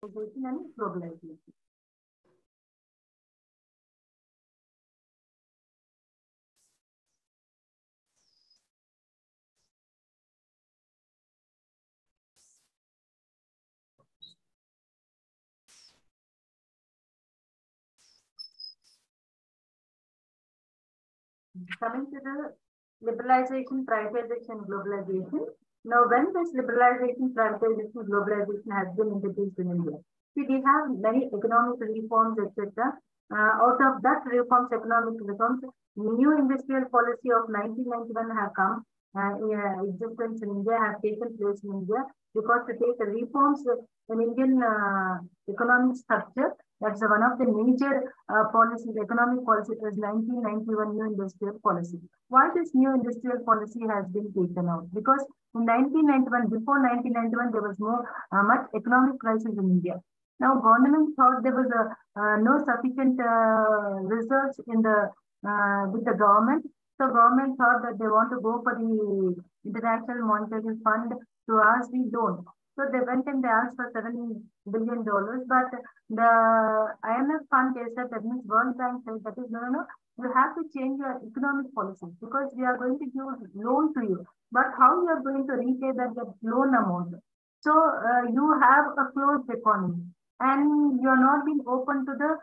and globalization. Coming to the liberalization, privatization, globalization. Now, when this liberalization, privatization, globalization has been introduced in India, see, we have many economic reforms, etc. Out of that reforms, economic reforms, new industrial policy of 1991 have come. Existence in India have taken place in India because to take the reforms in Indian economic structure. That's one of the major policies, economic policy was 1991 new industrial policy. Why this new industrial policy has been taken out? Because in 1991, before 1991, there was no much economic crisis in India. Now, government thought there was no sufficient research in the with the government. So, government thought that they want to go for the International Monetary Fund to ask the loan. So they went and they asked for $7 billion, but the IMF fund they said that means World Bank said that is no, you have to change your economic policies because we are going to give loan to you, but how you are going to repay that loan amount? So you have a closed economy and you are not being open to the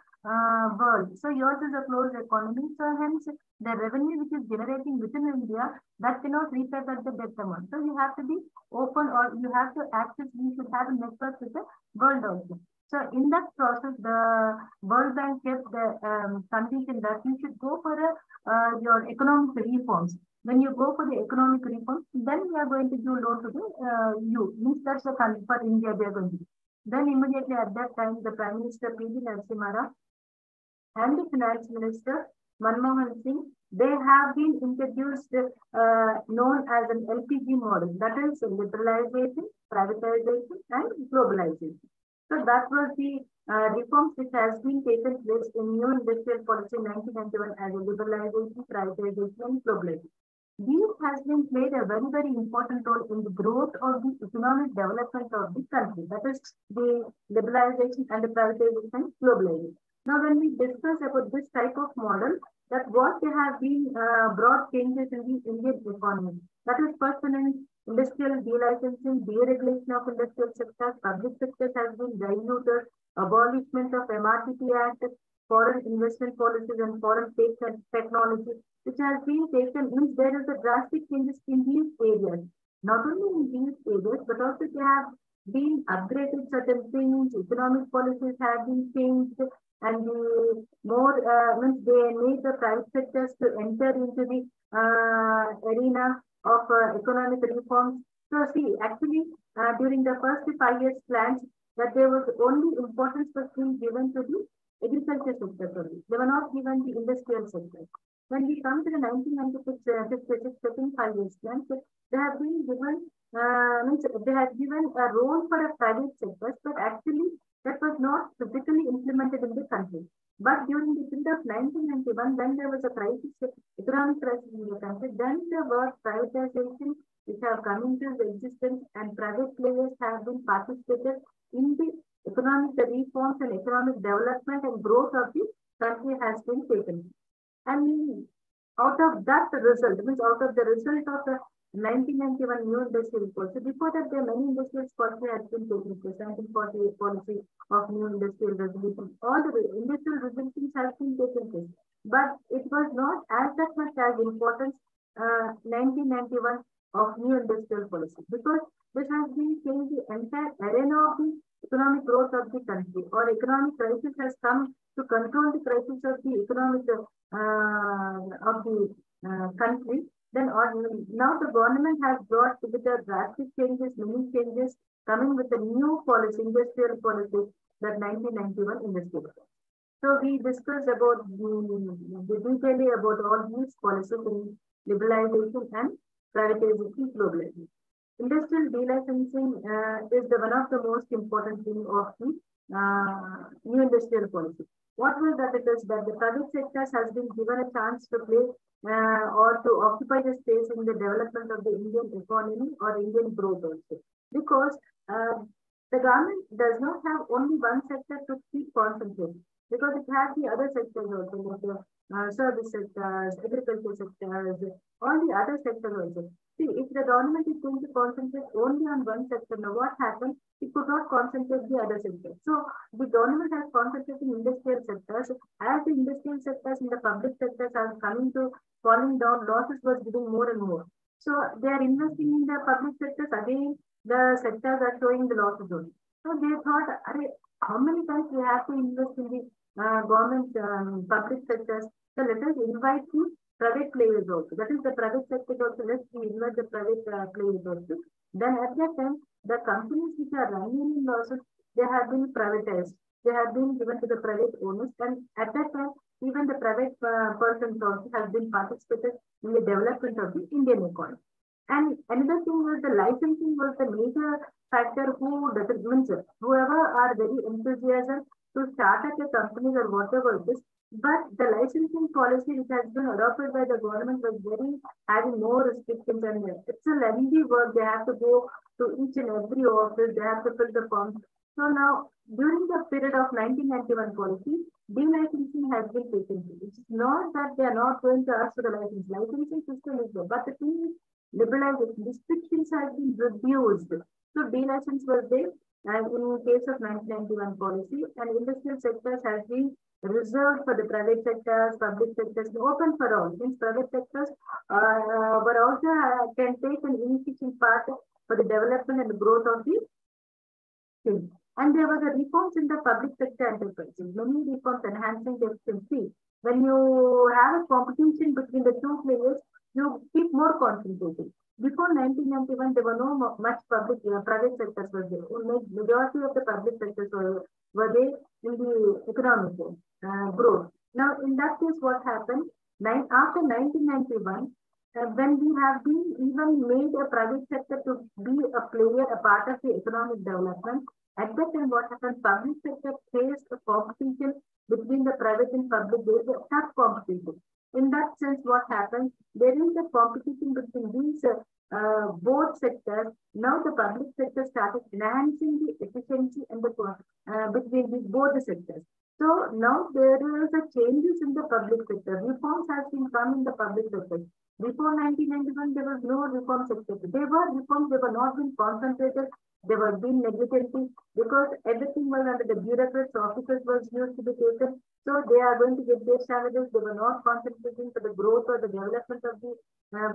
world. So yours is a closed economy. So hence the revenue which is generating within India that cannot repay that the debt amount. So you have to be open or you have to access. You should have a network with the world also. So in that process, the World Bank kept the condition that you should go for your economic reforms. When you go for the economic reforms, then we are going to give loan to the you. Means that's the country for India they are going to do. Then immediately at that time, the Prime Minister P.V. Narasimha and the Finance Minister Manmohan Singh, they have been introduced known as an LPG model, that is liberalization, privatization, and globalization. So that was the reforms which has been taken place in new industrial policy 1991 as a liberalization, privatization, and globalization. These has been played a very important role in the growth of the economic development of the country. That is the liberalization and the privatization and globalization. Now, when we discuss about this type of model, that what they have been brought changes in the Indian economy. That is first in industrial delicensing, deregulation of industrial sectors, public sectors has been diluted, abolishment of MRTP Act, foreign investment policies and foreign technology, which has been taken, means there is a drastic changes in these areas. Not only in these areas, but also they have been upgraded certain things, economic policies have been changed, and the more means they made the private sectors to enter into the arena of economic reforms. So see, actually, during the first 5 years plans, that there was only importance was being given to the agriculture sector only. They were not given the industrial sector. When we come to the 1996 second 5 years plans, they have been given means they have given a role for a private sectors, but actually that was not physically implemented in the country. But during the period of 1991, when there was a crisis, economic crisis in the country, then there was privatization which have come into the existence and private players have been participated in the economic reforms and economic development and growth of the country has been taken. And out of that result, means out of the result of the 1991 new industrial policy, before that there are many industrial policy has been taken place, 1948 policy of new industrial resolution. All the industrial resolutions have been taken place. But it was not as that much as importance 1991 of new industrial policy because this has been changed the entire arena of the economic growth of the country or economic crisis has come to control the crisis of the economic of the country. Then now the government has brought with the drastic changes, many changes coming with a new policy, industrial policy, that 1991 industrial policy. So we discussed about the detail about all these policies in liberalization and privatization globally. Industrial delicensing is the one of the most important thing of the new industrial policy. What will that it is that the private sectors has been given a chance to play or to occupy the space in the development of the Indian economy or Indian growth also. Because The government does not have only one sector to keep concentrating because it has the other sectors also, like the service sectors, agriculture sectors, all the other sectors also. See, if the government is going to concentrate only on one sector, now what happens? It could not concentrate the other sectors. So the government has concentrated in industrial sectors. As the industrial sectors in the public sectors are coming to falling down, losses was getting more and more. So they are investing in the public sectors again. The sectors are showing the losses only. So they thought, how many times we have to invest in the government public sectors? So let us invite the private players also. That is the private sector also. Let's invite the private players also. Then at that time, the companies which are running in losses, they have been privatized. They have been given to the private owners. And at that time, even the private persons also have been participated in the development of the Indian economy. And another thing was the licensing was the major factor who determines it. Whoever are very enthusiastic to start up a company or whatever it is, but the licensing policy which has been adopted by the government was very having more restrictions and it's a lengthy work. They have to go to each and every office. They have to fill the forms. So now during the period of 1991 policy, delicensing has been taken. It's not that they are not going to ask for the license. Licensing system is there, but the thing is liberalization restrictions have been reduced. So delicense was there and in case of 1991 policy and industrial sectors has been reserved for the private sectors, public sectors, open for all. Means private sectors but also can take an inefficient part for the development and growth of the thing. And there were the reforms in the public sector enterprises, many reforms enhancing the efficiency. When you have a competition between the two players, you keep more concentrated. Before 1991, there were no much public private sectors were there. Majority of the public sectors were there in the economic growth. Now, in that case, what happened? After 1991, when we have been even made a private sector to be a player, a part of the economic development, at that time, what happened? Public sector faced a competition between the private and public. There is a tough competition. In that sense, what happens? There is a competition between these both sectors. Now the public sector started enhancing the efficiency and the between these both the sectors. So now there is a changes in the public sector. Reforms has been come in the public sector. Before 1991, there was no reform sector. They were reforms, they were not being concentrated. They were being negligently because everything was under the bureaucrats, officers was used to be taken. So they are going to get their salaries. They were not concentrating for the growth or the development of the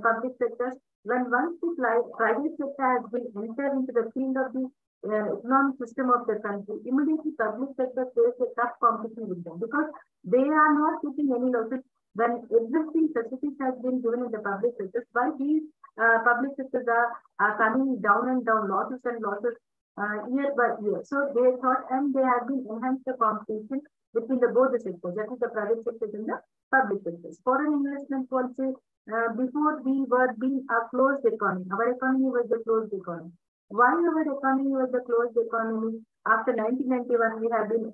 public sectors. When once the private sector has been entered into the field of the economic system of the country, immediately public sector faces a tough competition with them because they are not getting any losses. When existing facilities has been given in the public sectors, why these public sectors are coming down and down, losses and losses year by year. So they thought and they have been enhanced the competition between the both the sectors, that is the private sectors and the public sectors. Foreign investment policy, before we were being a closed economy, our economy was the closed economy. Why our economy was the closed economy? After 1991, we have been,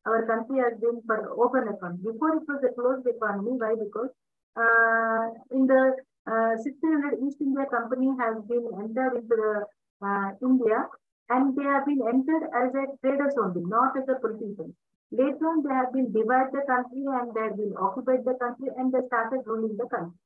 our country has been for open economy. Before it was a closed economy, why? Because in the 1600 East India Company has been entered into the India and they have been entered as a traders only, not as a politicians. Later on, they have been divided the country and they have been occupied the country and they started ruling the country.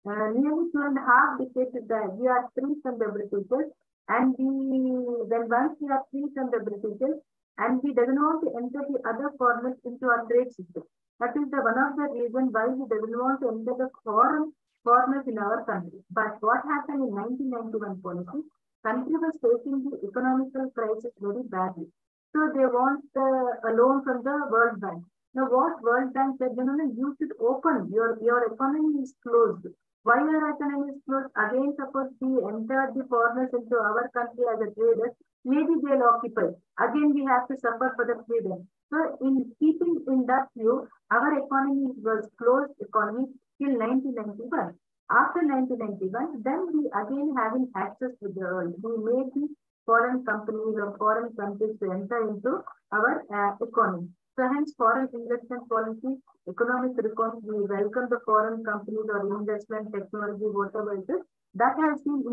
Nearly 2.5 decades that we are free from the Britishers and then once we are free from the Britishers and we doesn't want to enter the other foreigners into our trade system. That is the one of the reasons why we doesn't want to enter the foreigners in our country. But what happened in 1991 policy? Country was facing the economical crisis very badly. So they want a loan from the World Bank. Now what World Bank said, you should open, your economy is closed. Why your economy is closed? Again, suppose we enter the foreigners into our country as a traders, maybe they'll occupy. Again, we have to suffer for the freedom. So in keeping in that view, our economy was closed economy till 1991. After 1991, then we again having access to the world. We made the foreign companies or foreign countries to enter into our economy. So hence foreign investment policy, economic reforms, we welcome the foreign companies or investment, technology, whatever it is, that has been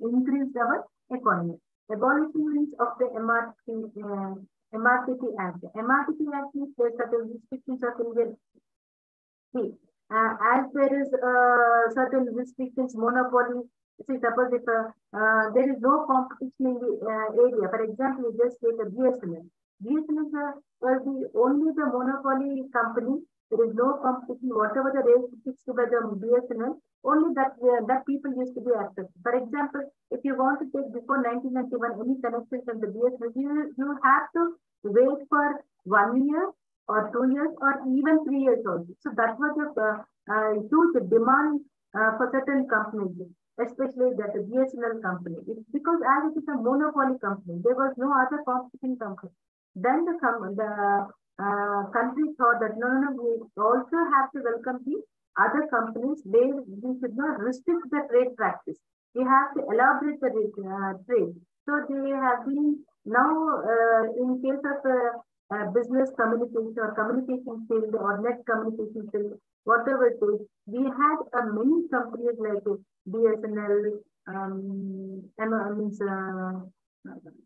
increased our economy. Abolition of the MRTP Act. MRTP Act means there are certain restrictions of Indian. See, as there is certain restrictions, monopoly. See, suppose if there is no competition in the area, for example, you just take a BSNL. BSNL was the only the monopoly company. There is no competition. Whatever the rate fixed by the BSNL, only that people used to be accessed. For example, if you want to take before 1991 any connection from the BSNL, you have to wait for 1 year or 2 years or even 3 years also. So that was a huge demand for certain companies, especially that BSNL company. It's because as it is a monopoly company, there was no other competing company. Then the country thought that no, we also have to welcome the other companies. We should not restrict the trade practice. We have to elaborate the trade. So they have been now in case of business communication or communication field or net communication field, whatever it is, we had many companies like BSNL,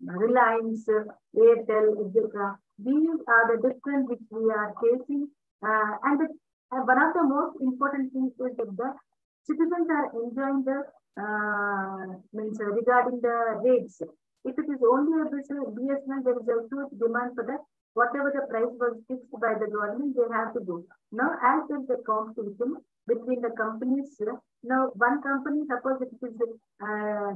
Reliance, Airtel, etc. These are the different which we are facing, one of the most important things is that the citizens are enjoying the regarding the rates. If it is only a BSNL, there is a huge demand for that. Whatever the price was fixed by the government, they have to go. Now, as there is a competition between the companies, now one company, suppose it is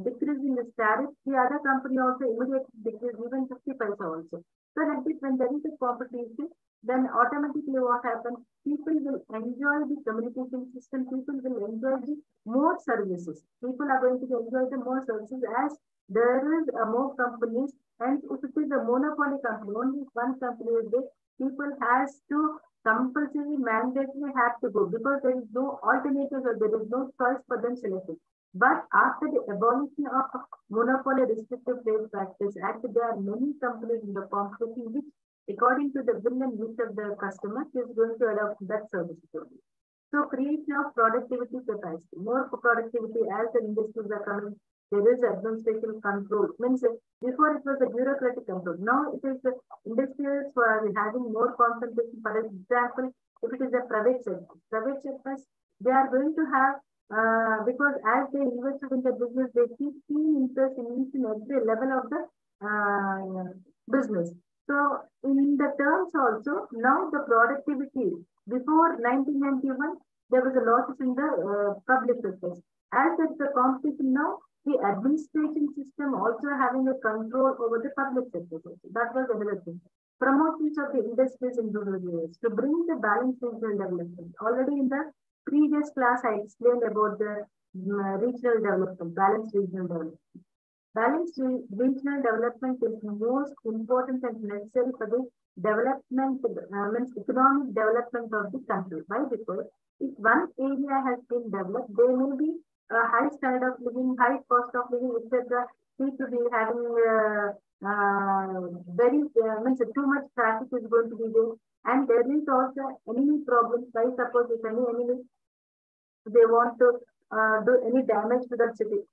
decreasing the tariff, the other company also immediately decrease even 50 paisa also. So like this, when there is a competition, then automatically what happens? People will enjoy the communication system. People will enjoy the more services. People are going to enjoy the more services as there is more companies. And if it is a monopoly company, only one company is there, people has to compulsory, mandatory have to go because there is no alternative or there is no choice for them selected. But after the abolition of monopoly restrictive trade practice act, there are many companies in the competition which, according to the will and wish of the customer, is going to adopt that service only. So creation of productivity capacity, more productivity as the industries are coming. There is administrative control. Means before it was a bureaucratic control. Now it is the industrials who are having more concentration. For example, if it is a private sectors, they are going to have because as they invested in the business, they keep keen interest in each and every level of the business. So in the terms also, now the productivity before 1991, there was a lot in the public sectors. As it's a competition now, the administration system also having a control over the public sector. That was another thing. Promotions of the industries in rural areas to bring the balanced regional development. Already in the previous class, I explained about the regional development, balanced regional development. Balanced regional development is most important and necessary for the development, economic development of the country. Why? Because if one area has been developed, there will be a high standard of living, high cost of living, etc. People be having too much traffic is going to be there, and there is also enemy problems. Why? Suppose if any enemy they want to do any damage to that city,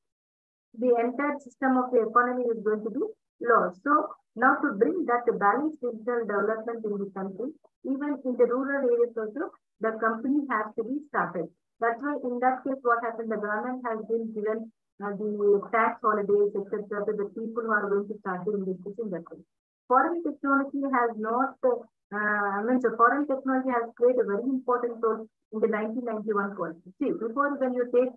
the entire system of the economy is going to be lost. So now to bring that balanced regional development in the country, even in the rural areas also, the company has to be started. That's why in that case, what happened, the government has been given the tax holidays, etc. to the people who are going to start doing this in that way. Foreign technology has not, foreign technology has played a very important role in the 1991 policy. See, before when you take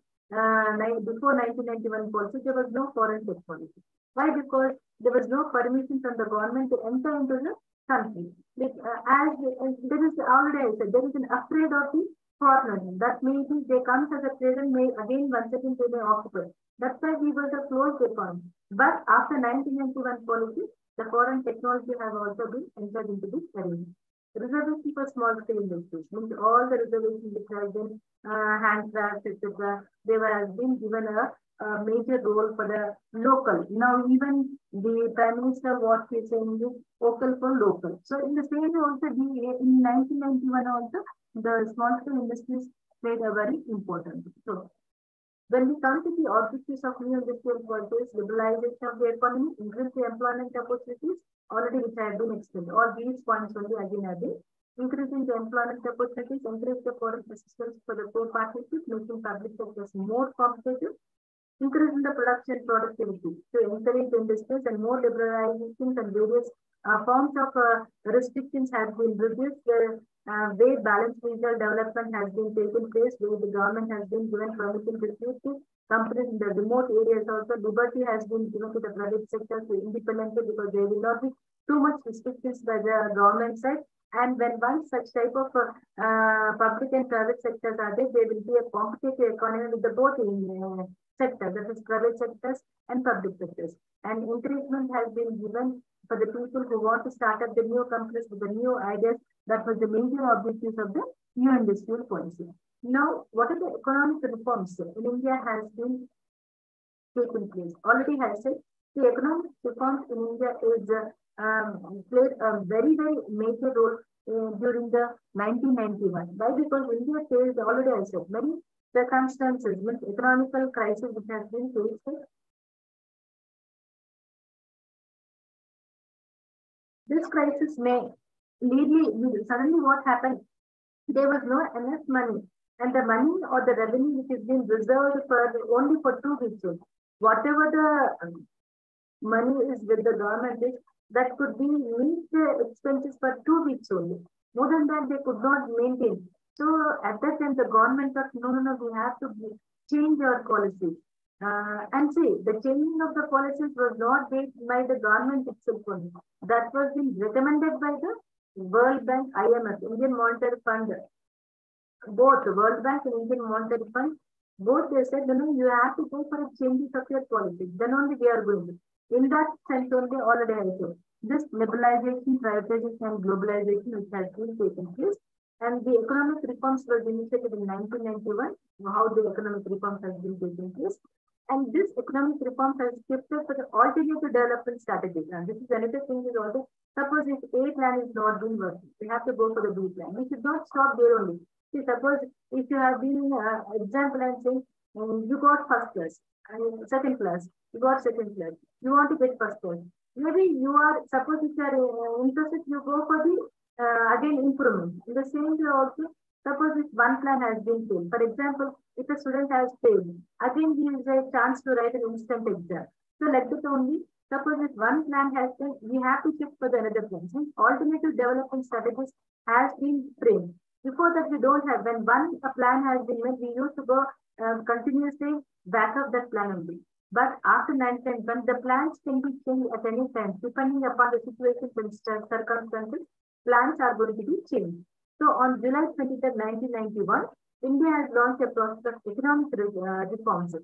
before 1991 policy, there was no foreign technology. Why? Because there was no permission from the government to enter into the country. There is already I said, there is an afraid of the foreigners. That maybe they come as a trader, may again once again they may occupy. That's why we were the closed economy. But after 1991 policy, the foreign technology has also been entered into this arena. Reservation for small scale industries means all the reservations which have been handcrafts, etc. They have been given a major role for the local. Now even the Prime Minister what he is saying is vocal for local. So in the same way also in 1991 also the small scale industries played a very important role. So When we come to the objectives of new industrial policies, liberalization of the economy, increase the employment opportunities, already which have been explained. All these points only again have been increasing the employment opportunities, increase the foreign assistance for the poor partnership, making public sectors more competitive, increase in the production productivity to encourage industries and more liberalizations and various forms of restrictions have been reduced. Way balanced regional development has been taken place, where the government has been given permission to speak to companies in the remote areas. Also, liberty has been given to the private sector to independently because there will not be too much restrictions by the government side. And when one such type of public and private sectors are there will be a competitive economy with the both sectors, that is private sectors and public sectors. And encouragement has been given for the people who want to start up the new companies with the new ideas. That was the major objectives of the new industrial policy. Now, what are the economic reforms in India has been taken place? Already has said the economic reforms in India is played a very, very major role during the 1991. Why? Because India faced, already I said, many circumstances, with economical crisis which has been faced. This crisis may lead suddenly what happened? There was no enough money, and the money or the revenue which is being reserved for only for 2 weeks. Whatever the money is with the government is, that could be meet the expenses for 2 weeks only. More than that, they could not maintain. So at that time, the government thought, no, we have to change our policies. And see, the changing of the policies was not made by the government itself only. That was being recommended by the World Bank, IMF, Indian Monetary Fund. Both the World Bank and Indian Monetary Fund, both they said, no, you have to go for a changes of your policies. Then only we are going to. In that sense only already I said. This liberalization, privatization and globalization which has been taken place. And the economic reforms were initiated in 1991, how the economic reforms has been taken place. And this economic reforms has shifted for the alternative development strategy. And this is another thing is also, suppose if A plan is not being working, we have to go for the B plan. We should not stop there only. See, suppose if you have been, example I'm saying, you got first class, and second class, you got second class, you want to get first class. Maybe you are, suppose if you are interested, you go for the again improvement. In the same way also, suppose if one plan has been failed. For example, if a student has failed, again he has a chance to write an instant exam. So like that only, suppose if one plan has failed, we have to check for the another plan. Since alternative development strategies has been framed. Before that, we don't have. When one plan has been made, we used to go continuously back up that plan only. But after 9-10, when the plans can be changed at any time, depending upon the situations and circumstances, plans are going to be changed. So on July 23, 1991, India has launched a process of economic reforms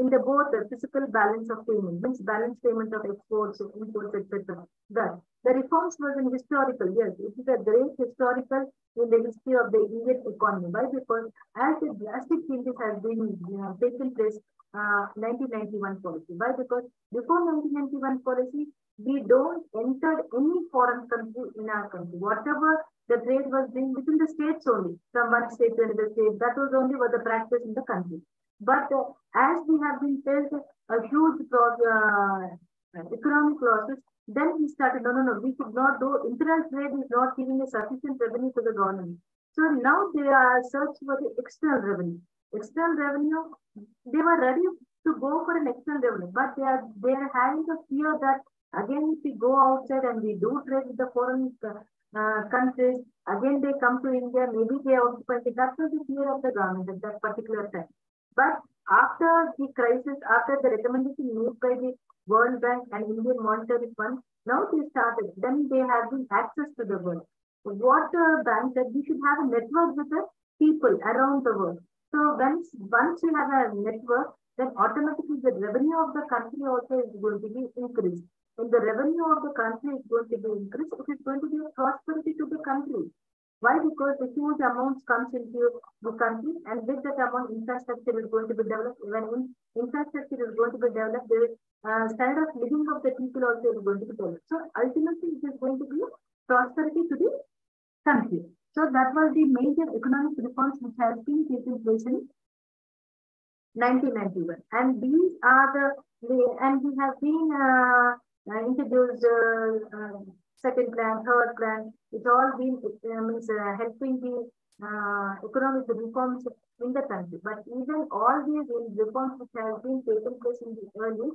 in the both the physical balance of payment, means balance payment of exports, imports, etc. The reforms was an historical, yes, it is a great historical in the history of the Indian economy. Why? Because as the drastic changes have been taken place 1991 policy. Why? Because before 1991 policy, we don't enter any foreign country in our country. Whatever the trade was being within the states only, from one state to another state, that was only what the practice in the country. But as we have been faced a huge economic losses, then we started, no, we should not do, internal trade is not giving a sufficient revenue to the government. So now they are searching for the external revenue. External revenue, they were ready to go for an external revenue, but they are having the fear that again if we go outside and we do trade with the foreign countries, again they come to India, maybe they occupy. That was the fear of the government at that particular time. But after the crisis, after the recommendation made by the World Bank and Indian Monetary Fund, now they started. Then they have been access to the world. What the bank said, we should have a network with the people around the world. So once you have a network, then automatically the revenue of the country also is going to be increased. When the revenue of the country is going to be increased, it is going to be a prosperity to the country. Why? Because the huge amounts comes into the country, and with that amount, infrastructure is going to be developed. When infrastructure is going to be developed, the standard of living of the people also is going to be developed. So ultimately, it is going to be prosperity to the country. So that was the major economic reforms which has been taken place in 1991. And these are and we have been introduced second plan, third plan. It's all been helping the economic reforms in the country. But even all these reforms which have been taken place in the early,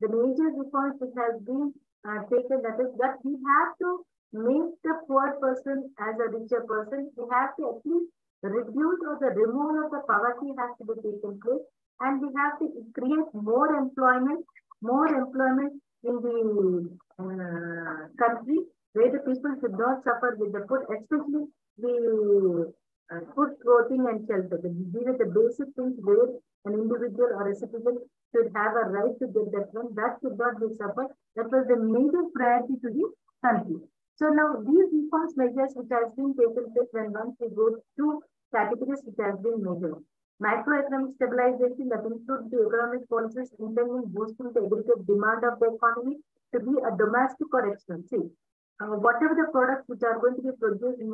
the major reforms which has been taken, that is that we have to make the poor person as a richer person. We have to at least reduce or the removal of the poverty has to be taken place, and we have to create more employment in the country where the people should not suffer with the food, especially the food, clothing, and shelter. These are the basic things where an individual or a citizen should have a right to get that one. That should not be suffered. That was the major priority to the country. So now these reforms measures which has been taken place, when once we go to categories which has been measured. Macroeconomic stabilization, that includes the economic policies intending boosting the aggregate demand of the economy to be a domestic or external. See, whatever the products which are going to be produced in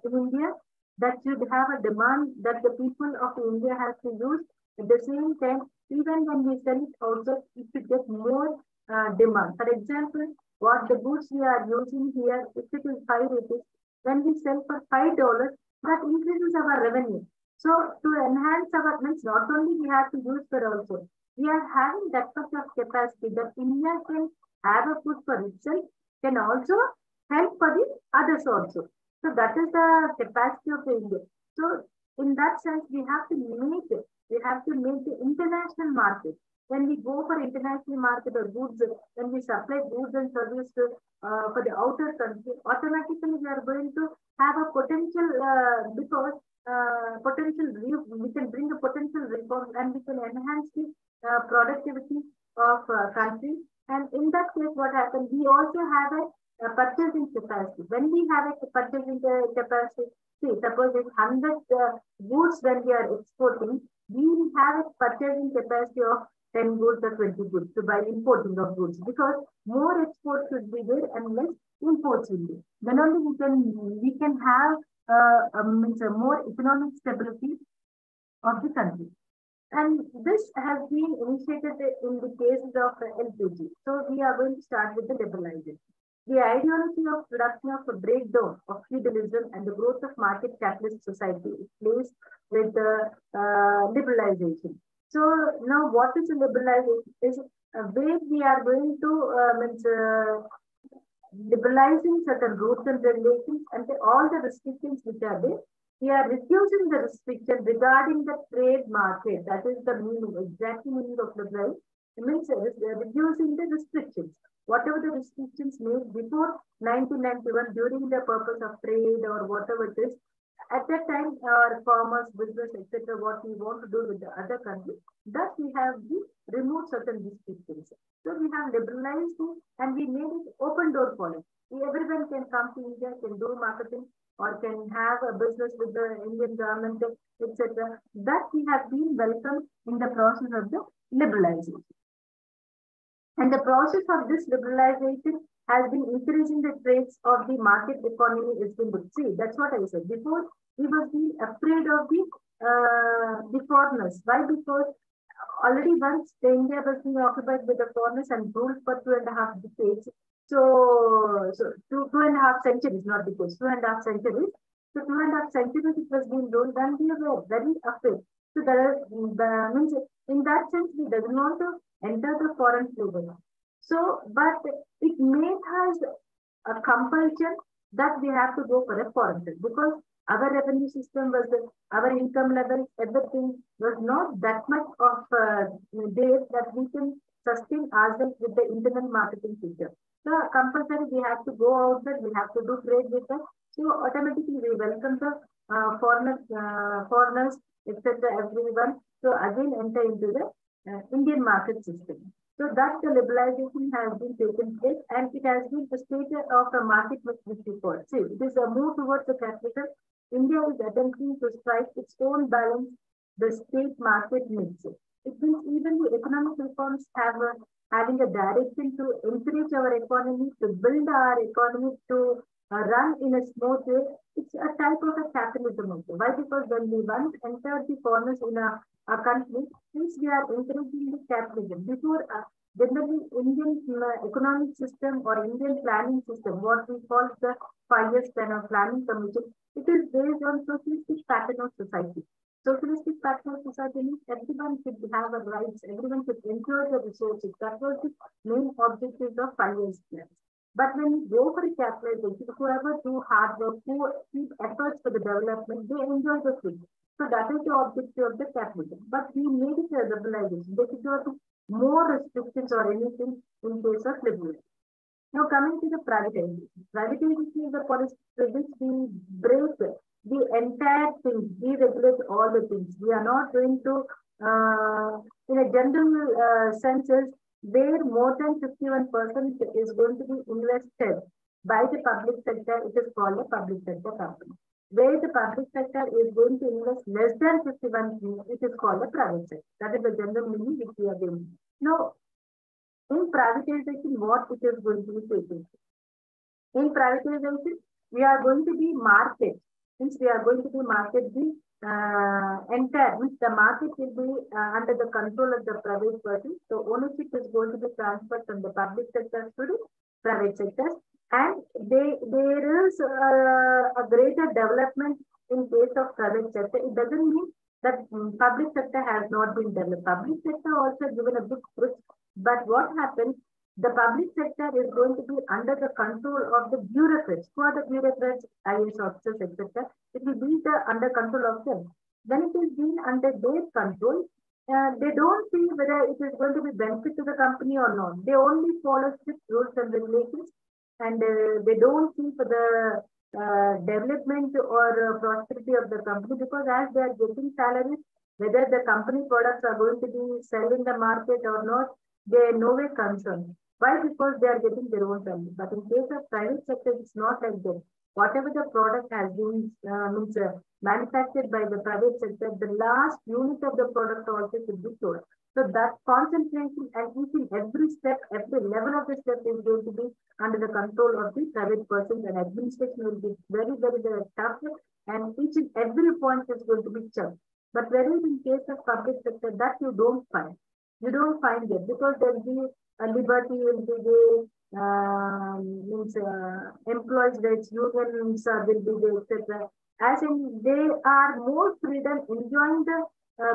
India, that should have a demand that the people of India have to use. At the same time, even when we sell it outside, it should get more demand. For example, what the goods we are using here, if it is 5 rupees, when we sell for $5, that increases our revenue. So to enhance our means, not only we have to use for also, we are having that much of capacity that India can have a food for itself, can also help for the others also. So that is the capacity of India. So in that sense, we have to make the international market. When we go for international market or goods, when we supply goods and services for the outer country, automatically we are going to have a potential because we can bring a potential reform and we can enhance the productivity of country. And in that case, what happens? We also have a purchasing capacity. When we have a purchasing capacity, see, suppose if 100 goods when we are exporting, we have a purchasing capacity of 10 goods or 20 goods to buy importing of goods, because more exports should be there and less imports will be. Then only we can have means a more economic stability of the country. And this has been initiated in the cases of LPG. So we are going to start with the liberalization. The ideology of production of a breakdown of feudalism and the growth of market capitalist society is placed with the liberalization. So now what is a liberalization? Is where we are going to liberalizing certain rules and regulations and all the restrictions which are there. We are reducing the restriction regarding the trade market. That is the meaning, exact meaning of liberalization. It means reducing the restrictions. Whatever the restrictions made before 1991 during the purpose of trade or whatever it is, at that time our commerce, business, etc., what we want to do with the other country, that we have removed certain restrictions. So we have liberalized it and we made it open door policy. Everyone can come to India, can do marketing or can have a business with the Indian government, etc. That we have been welcomed in the process of the liberalization. And the process of this liberalization has been increasing the traits of the market economy is been good. See, that's what I said. Before, we were being afraid of the foreigners. Why? Because already once India was being occupied by the foreigners and ruled for 2.5 decades. So 2.5 centuries, not decades, 2.5 centuries. So 2.5 centuries it was being ruled, and we were very afraid. So means in that sense, we doesn't want to enter the foreign flavor. So, but it made us a compulsion that we have to go for a foreign trade, because our revenue system was, our income levels, everything was not that much of there that we can sustain ourselves with the internal marketing system. So compulsory we have to go out there, we have to do trade with us. So automatically we welcome the foreigners, etc., everyone. So again enter into the Indian market system. So that the liberalization has been taken place, and it has been the state of a market which we call. See, it is a move towards the capital. India is attempting to strike its own balance, the state market mix. It means even the economic reforms having a direction to encourage our economy, to build our economy to run in a smooth way. It's a type of a capitalism also. Why? Because when we once entered the foreigners in a country, since we are encouraging the capitalism, before generally Indian economic system or Indian planning system, what we call the 5 years plan of planning commission, it is based on socialistic pattern of society. Socialistic pattern of society means everyone should have a rights, everyone should enjoy the resources. That was the main objective of 5 years plan. But when you go for a capitalization, whoever do hard work, who keep efforts for the development, they enjoy the fruit. So that is the objective of the capitalism. But we made it a liberalization. There should not be more restrictions or anything in case of liberalization. Now coming to the privatization. Privatization is the policy through which we break the entire thing, we regulate all the things. We are not going to, in a general senses, where more than 51% is going to be invested by the public sector, it is called a public sector company. Where the public sector is going to invest less than 51%, it is called a private sector. That is the general meaning which we are doing. Now, in privatization, what it is going to be taken? In privatization, we are going to be market. Since we are going to be market the entire, means the market will be under the control of the private person. So ownership is going to be transferred from the public sector to the private sectors, and there is a greater development in case of private sector. It doesn't mean that public sector has not been developed. Public sector also given a big push, but what happens? The public sector is going to be under the control of the bureaucrats. Who are the bureaucrats? IAS officers, etc. It will be under control of them. When it is being under their control, they don't see whether it is going to be benefit to the company or not. They only follow strict rules and regulations, and they don't see for the development or prosperity of the company, because as they are getting salaries, whether the company products are going to be sold in the market or not, they are no way concerned. Why? Because they are getting their own value. But in case of private sector, it's not like that. Whatever the product has been manufactured by the private sector, the last unit of the product also should be sold. So that concentration and each and every step, every level of the step is going to be under the control of the private persons, and administration will be very, very, very tough, and each and every point is going to be checked. But whereas in case of public sector, that you don't find. You don't find it, because there will be a liberty will be there, employees' rights, unions will be there, etc. As in, they are more freedom, enjoying the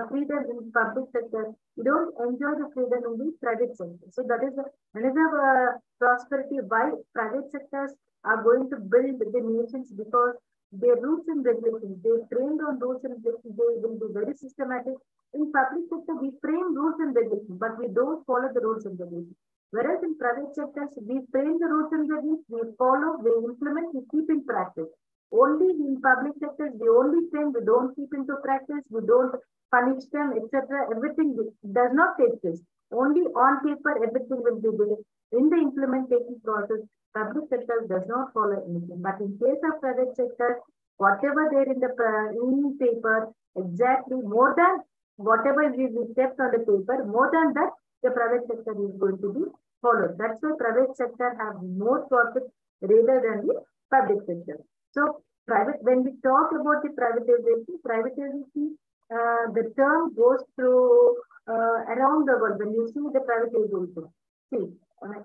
freedom in public sector. You don't enjoy the freedom in the private sector. So that is another prosperity why private sectors are going to build the nations, because their rules and regulations, they framed on rules and regulations, they will be very systematic. In public sector, we frame rules and regulations, but we don't follow the rules and regulations. Whereas in private sectors, we frame the rules and regulations, we follow, we implement, we keep in practice. Only in public sectors, we only frame, we don't keep into practice, we don't punish them, etc. Everything does not take place. Only on paper, everything will be there. In the implementation process, public sector does not follow anything. But in case of private sector, whatever there in the paper, exactly more than whatever we kept on the paper, more than that, the private sector is going to be followed. That's why private sector have more profit rather than the public sector. So when we talk about the privatization, the term goes through around the world. When you see the privatization, see,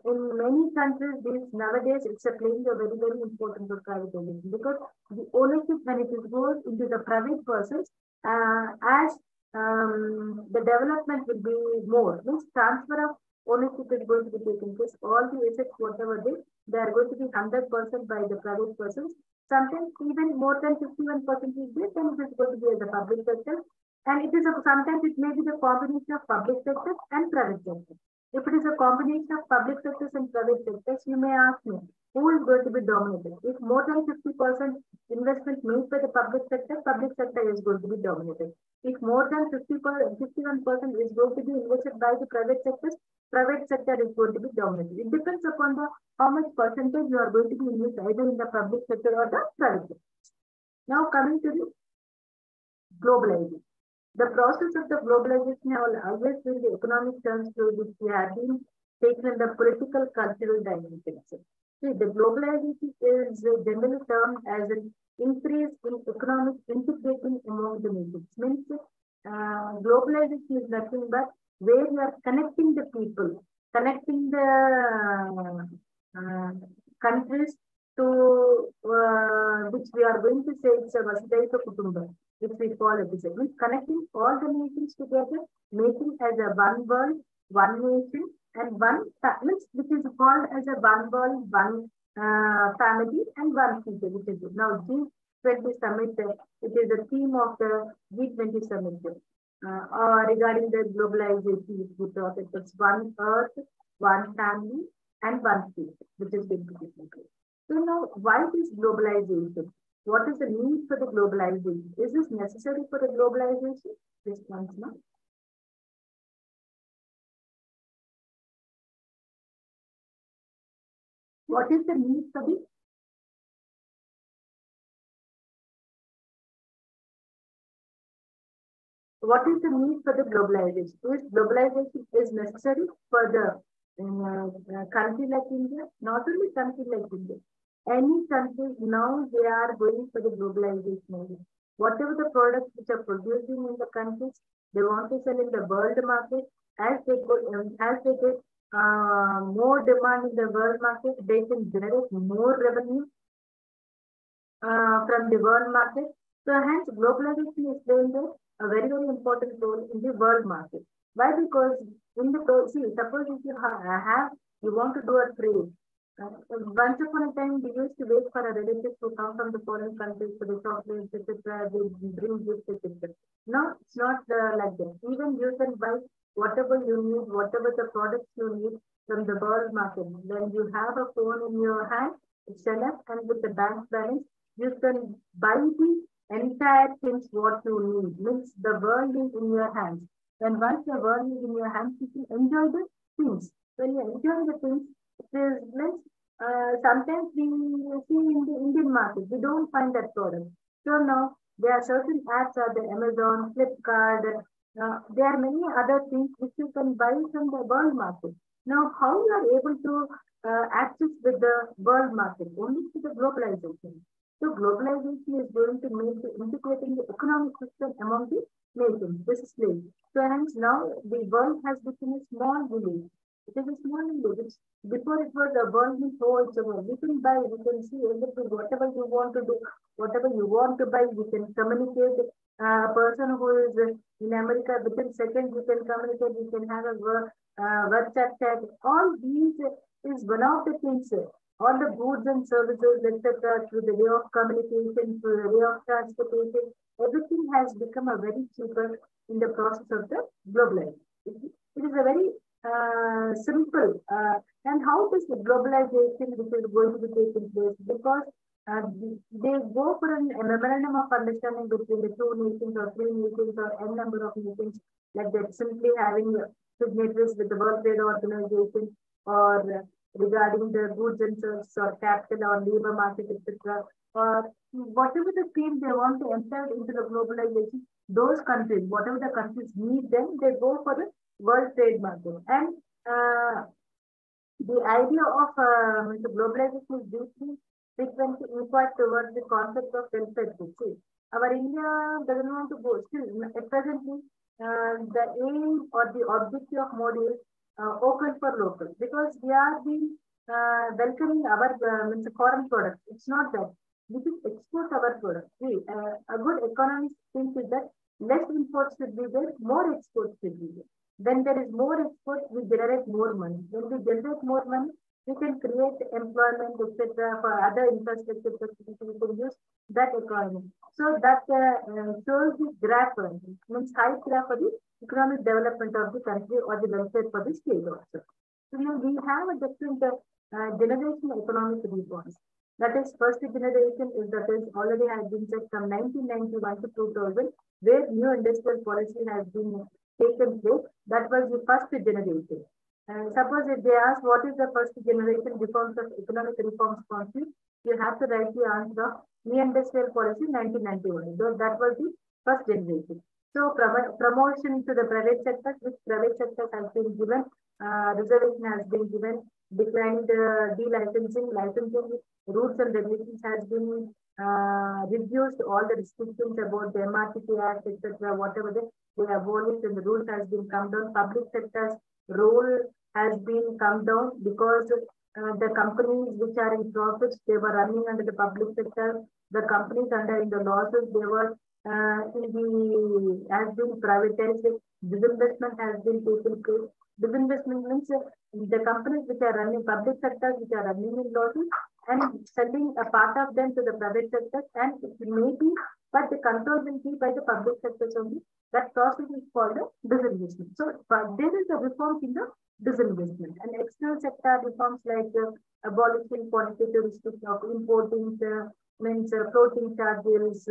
in many countries, nowadays it's playing a very, very important role, privatization, because the ownership, when it goes into the private persons, as the development will be more. Means transfer of ownership is going to be taken place. All the assets, whatever they are going to be 100% by the private persons. Sometimes even more than 51% is there, then it is going to be as a public sector. And it is sometimes it may be the combination of public sector and private sector. If it is a combination of public sectors and private sectors, you may ask me, who is going to be dominated? If more than 50% investment made by the public sector is going to be dominated. If more than 51% is going to be invested by the private sectors, private sector is going to be dominated. It depends upon how much percentage you are going to be invested either in the public sector or the private sector. Now coming to the globalization. The process of the globalization has always been the economic terms through which we have been taken in the political, cultural dimensions. See, the globalization is generally termed as an increase in economic integration among the nations. Means globalization is nothing but where you are connecting the people, connecting the countries to which we are going to say it's a Vasudhaiva Kutumba, which we call it. It means connecting all the nations together, making as a one world, one nation, and one means which is called as a one world, one family, and one future, which is now G20 summit. It is the theme of the G20 summit. Regarding the globalization, we thought it was one earth, one family, and one future, which is going to be complete. So now, why is globalization? What is the need for the globalization? Is this necessary for the globalization? Response now. What is the need for the globalization? Is globalization is necessary for the country like India? Not only country like India. Any countries now they are going for the globalization. Whatever the products which are producing in the countries, they want to sell in the world market. As they go, as they get more demand in the world market, they can generate more revenue from the world market. So hence globalization is playing a very, very important role in the world market. Why? Because in the suppose if you you want to do a trade. Once upon a time, we used to wait for a relative to come from the foreign countries for the chocolates, etc. They bring gifts, etc. No, it's not like that. Even you can buy whatever you need, whatever the products you need from the world market. When you have a phone in your hand, it's enough, and with the bank balance, you can buy the entire things what you need. Means the world is in your hands. And once the world is in your hands, you can enjoy the things. When you enjoy the things, it is means sometimes we see in the Indian market, we don't find that product. So now there are certain apps are the Amazon, Flipkart, there are many other things which you can buy from the world market. Now, how you are able to access with the world market? Only through the globalization. So globalization is going to make the integrating the economic system among the nations. This is place. So hence now the world has become a small village. It is a small village. Before it was a world with whole world. We can buy, we can see everything, whatever you want to do, whatever you want to buy, we can communicate. A person who is in America, within seconds we can communicate, we can have a WhatsApp chat. All these is one of the things. All the goods and services, etc., through the way of communication, through the way of transportation, everything has become a very cheaper in the process of the globalization. It is a very simple. And how does the globalization which is going to be taking place? Because they go for a memorandum of understanding between the two nations or three nations or n number of nations, like that, simply having signatories with the World Trade Organization or regarding the goods and services or capital or labor market, etc. Or whatever the field they want to enter into the globalization, those countries, whatever the countries need them, they go for the world trade market. And the idea of the globalization is deeply frequently inquired towards the concept of welfare. See, our India doesn't want to go. Still, at presently, the aim or the objective of Modi is open for local, because we are being welcoming our foreign products. It's not that we should export our products. See, a good economist thinks is that less imports should be there, more exports should be there. When there is more exports, we generate more money. When we generate more money, we can create employment, etc. for other infrastructure facilities. We can use that economy. So that shows the graph, means high graph for the economic development of the country or the welfare for the state also. So we have a different generation economic reforms. That is, first generation is that is already has been set from 1991 to 2000, where new industrial policy has been taken place. That was the first generation. Suppose if they ask what is the first generation reforms of economic reforms constitute, you have to write the answer of new industrial policy 1991. So that was the first generation. So promotion to the private sector, which private sector has been given, reservation has been given, declining the delicensing, licensing rules and regulations has been reduced. All the restrictions about the MRTP Act, etc., whatever they abolished, and the rules has been come down. Public sector's role has been come down because the companies which are in profits, they were running under the public sector. The companies under in the losses, they were in the has been privatized. Disinvestment has been taken place. Disinvestment means the companies which are running public sectors which are running in losses and selling a part of them to the private sectors, and it may be, but the control will be by the public sectors only. That process is called a disinvestment. So there is a reform in the disinvestment and external sector reforms like abolishing quantitative restriction of importing means floating charges.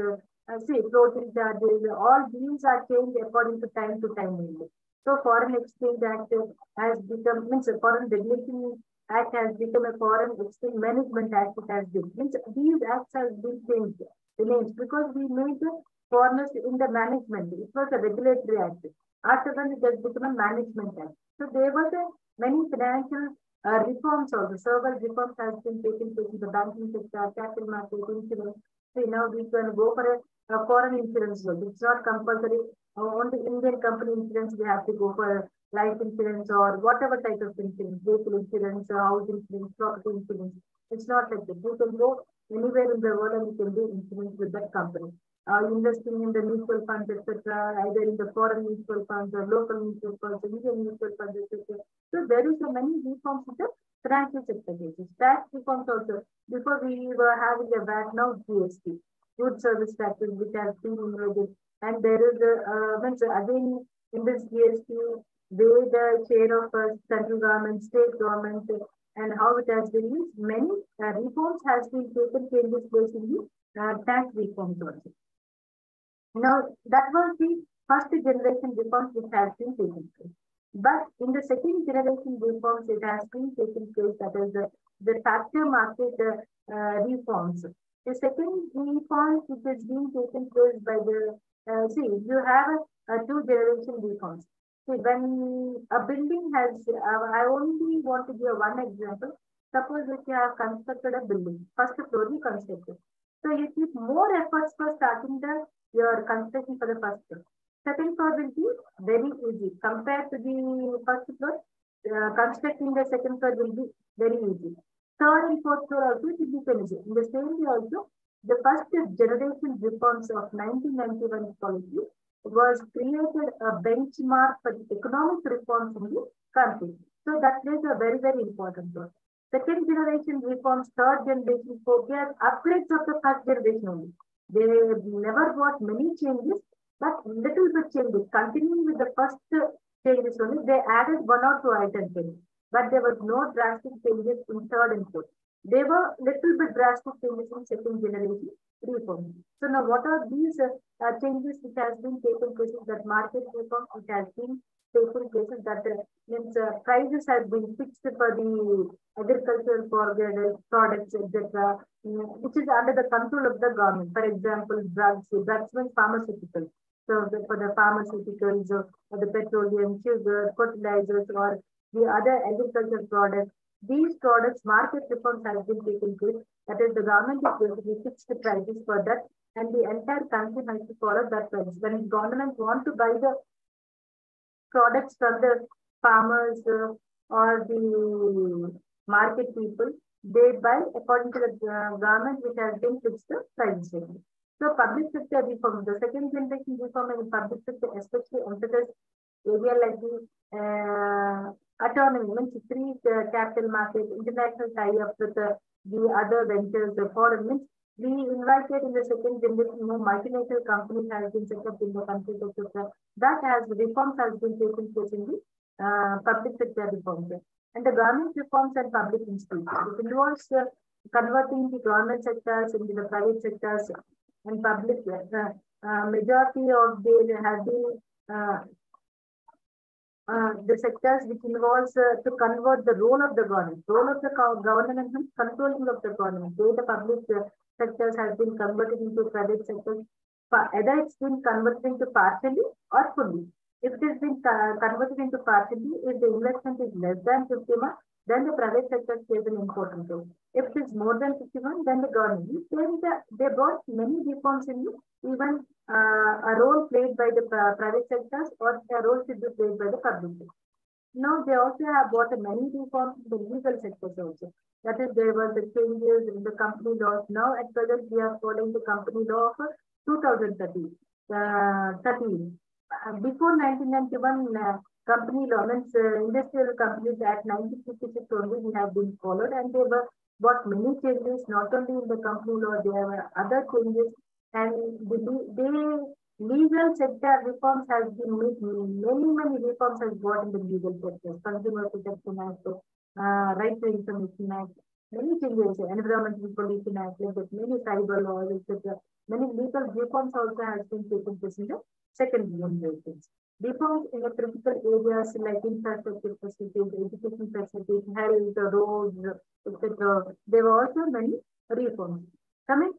Floating charges. All these are changed according to time only. So Foreign Exchange Act has become means a Foreign Regulation Act has become a Foreign Exchange Management Act. It has been means these acts have been changed the names because we made the foreigners in the management. It was a regulatory act. After that, it has become a management act. So there was a many financial reforms also. Several reforms has been taken place in the banking sector, capital market, insurance. See, now we can go for a foreign insurance. It's not compulsory. Only Indian company insurance, we have to go for life insurance or whatever type of insurance, vehicle insurance, house insurance, property insurance. It's not like that. You can go anywhere in the world and you can do insurance with that company. Investing in the mutual funds, etc., either in the foreign mutual funds or local mutual funds, Indian mutual funds, etc. So there is so many reforms in the financial sector cases. Tax reforms also. Before we were having a VAT, now GST, good service taxes, which has been innovated. And there is again in this GST, where the share of central government, state government, and how it has been used. Many reforms has been taken changes place in the tax reforms also. Now, that was the first generation reforms which has been taken place. But in the second generation reforms, it has been taken place, that is the factor market reforms. The second reform which is being taken place by the, you have a two generation reforms. See, when a building has, I only want to give one example. Suppose if you have constructed a building, first floor you constructed. So you keep more efforts for starting your construction for the first floor. Second floor will be very easy compared to the first floor. Constructing the second floor will be very easy. Third and fourth floor also will be finished. In the same way also, the first generation reforms of 1991 policy was created a benchmark for the economic reforms in the country. So that plays a very, very important role. Second generation reforms, third generation, fourth, they are upgrades of the first generation only. They never got many changes, but little bit changes. Continuing with the first changes only, they added one or two items, but there was no drastic changes in third and fourth. They were little bit drastic changes in second generation reform. So now, what are these changes which has been taken place? That market reform, which has been taken places, that means prices have been fixed for the agricultural products, etc., which is under the control of the government. For example, drugs means pharmaceuticals. So for the pharmaceuticals, or the petroleum, sugar, fertilizers, or the other agricultural products, these products market reforms have been taken place. That is, the government is going to fix the prices for that, and the entire country has to follow that price. When government want to buy the products from the farmers or the market people, they buy according to the government which has been fixed the prices. So public sector reform, the second generation reform in public sector especially emphasizes area like the autonomy, means free capital market, international tie-up with the other ventures, the foreign means. We invited in the second generation, multinational companies have been set up in the country, etc. That has reforms has been taken place in the public sector reforms. And the government reforms and public institutions. It involves converting the government sectors into the private sectors and public. Majority of these have been the sectors which involves to convert the role of the government. Role of the government means controlling of the government. Where the public sectors has been converted into private sectors. Either it's been converted into partially or fully. If it has been converted into partially, if the investment is less than 50 marks, then the private sector plays an important role. If it is more than 51, then the government. Then they brought many reforms in it, even a role played by the private sectors or a role should be played by the public sector. Now they also have brought many reforms in the legal sectors also. That is, there were the changes in the company laws. Now at present we are following the company law of 2013. 13. Before 1991, company law means Industrial Companies Act 1956 only we have been followed, and they were brought many changes not only in the company law, there were other changes, and the legal sector reforms has been made. Many reforms has brought in the legal sector. Consumer Protection Act, Right to Information Act, many changes, Environmental Pollution Act, like that, many cyber laws, etc. Many legal reforms also has been taken place in the second generations. Reforms in the critical areas like infrastructure facilities, education facilities, health, roads, etc. There were also many reforms. Coming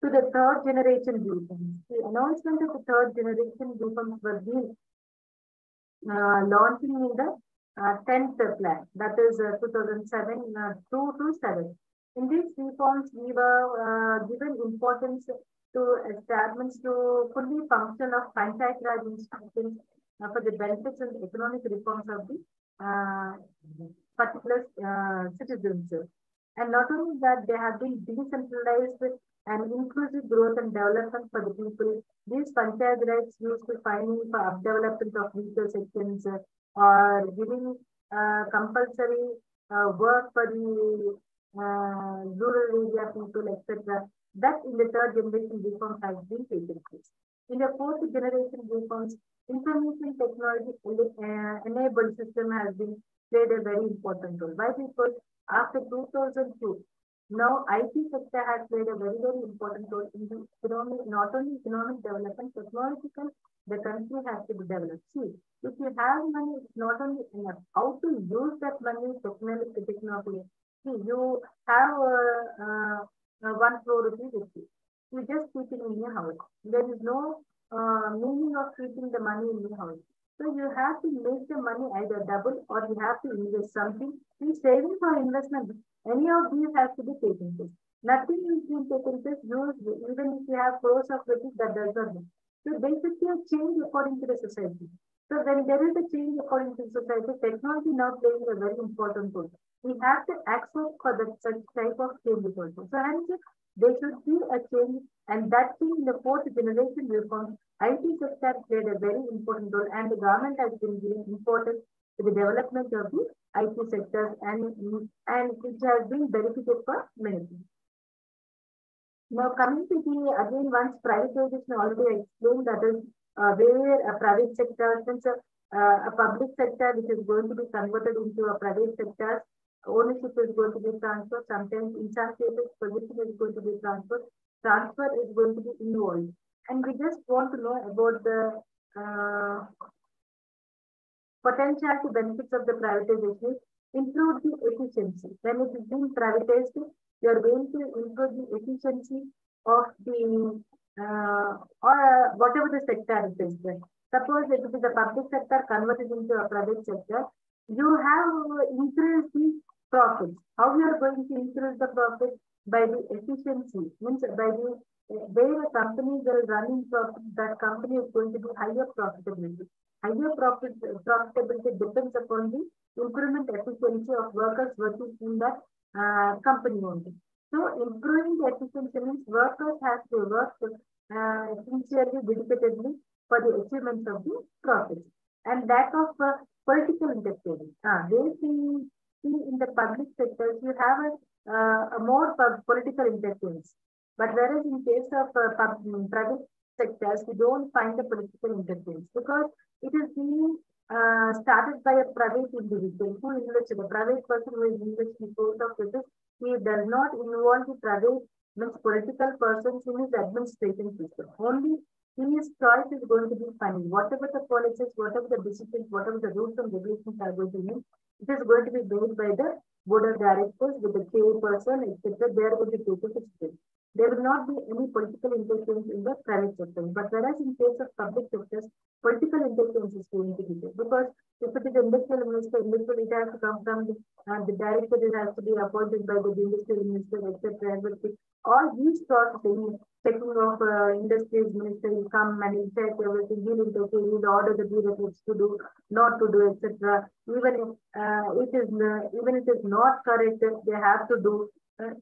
to the third generation reforms. The announcement of the third generation reforms were being launching in the 10th plan, that is 2007 2 to 7. In these reforms, we were given importance to establish to fully function of Panchayat Raj institutions for the benefits and economic reforms of the particular citizens. And not only that, they have been decentralized and inclusive growth and development for the people. These Panchayat Raj used to finding for development of weaker sections or giving compulsory work for the rural area people, etc. That in the third generation reform has been taken place. In the fourth generation reforms, information technology enabled system has been played a very important role. Why? Because after 2002, now IT sector has played a very important role in the economic, not only economic development, technological, the country has to be developed. See, if you have money, it's not only enough. How to use that money technology. See, you have 1 crore rupees with you. You just keep it in your house. There is no meaning of keeping the money in your house. So you have to make the money either double or you have to invest something. In saving for investment, any of these has to be taken place. Nothing is being taken place, used, even if you have crores of rupees, that does not mean. So basically a change according to the society. So when there is a change according to society, technology now playing a very important role. We have to accept for that such type of changes also. So hence there should be a change, and that thing in the fourth generation reform, IT sector played a very important role, and the government has been giving importance to the development of the IT sectors, and it has been benefited for many people. Now coming to the again once privatization already explained, that is where a private sector, since a public sector which is going to be converted into a private sector, ownership is going to be transferred. Sometimes in some cases position is going to be transferred. Transfer is going to be involved. And we just want to know about the potential benefits of the privatization. Improve the efficiency. When it is being privatized, you are going to improve the efficiency of the or whatever the sector it is. Suppose if it is a public sector converted into a private sector, you have increased the profits. How you are going to increase the profit? By the efficiency, means by the where a company is running profit, that company is going to be higher profitability. Higher profitability depends upon the improvement efficiency of workers working in that company only. So improving the efficiency means workers have to work sincerely, dedicatedly for the achievement of the profits. And that of political interference. They see in the public sectors, you have a more political interference. But whereas in case of private sectors, we don't find the political interference because it is being started by a private individual who invested, a private person who is invested in course of business. He does not involve the private means political persons in his administration system. Only his choice is going to be final. Whatever the policies, whatever the decisions, whatever the rules and regulations are going to be, it is going to be made by the board of directors with the chairperson, etc. They are going to take a decision. there will not be any political interference in the private sector. But whereas in case of public sectors, political interference is going to be there. Because if it is industrial minister, industrial, it has to come from the director, it has to be appointed by the industrial minister, etc. All these sort of things, checking of industries minister will come and will check everything, he will take, he will order the bureaucrats to do, not to do, etc. Even if even if it is not correct, they have to do.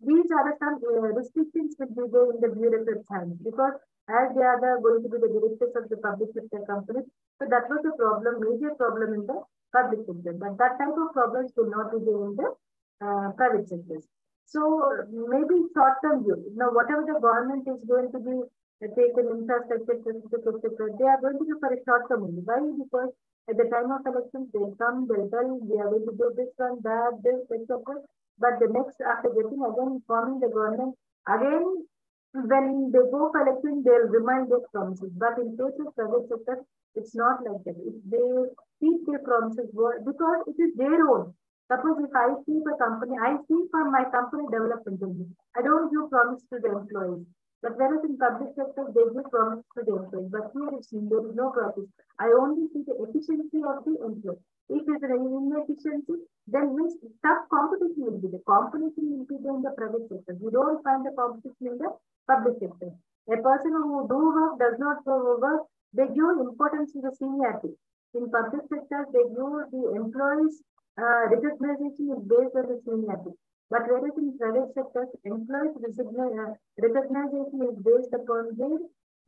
These are some restrictions will be there in the bureaucrat's hands, because as they are going to be the directors of the public sector companies, so that was a problem, major problem in the public sector. But that type of problems will not be there in the private sectors. So maybe short-term view. Now, whatever the government is going to be taken infrastructure, etc., they are going to be for a short-term only. Why? Because at the time of elections, they'll come, they'll tell, we are going to do this one, that, this, etc. But the next, after getting again forming the government, again, when they go for election, they'll remind their promises. But in case of private sector, it's not like that. If they keep their promises, because it is their own. Suppose if I keep a company, I see for my company development only. I don't give promise to the employees. But whereas in public sector, they give promise to the employees. But here there is no promise. I only see the efficiency of the employee. If there is an inefficiency, then means tough competition will be. The competition will be there in the private sector. You don't find the competition in the public sector. A person who do work does not work, they give importance to the seniority. In public sector, they give the employees recognition is based on the seniority. But whereas in private sectors, employees recognition is based upon their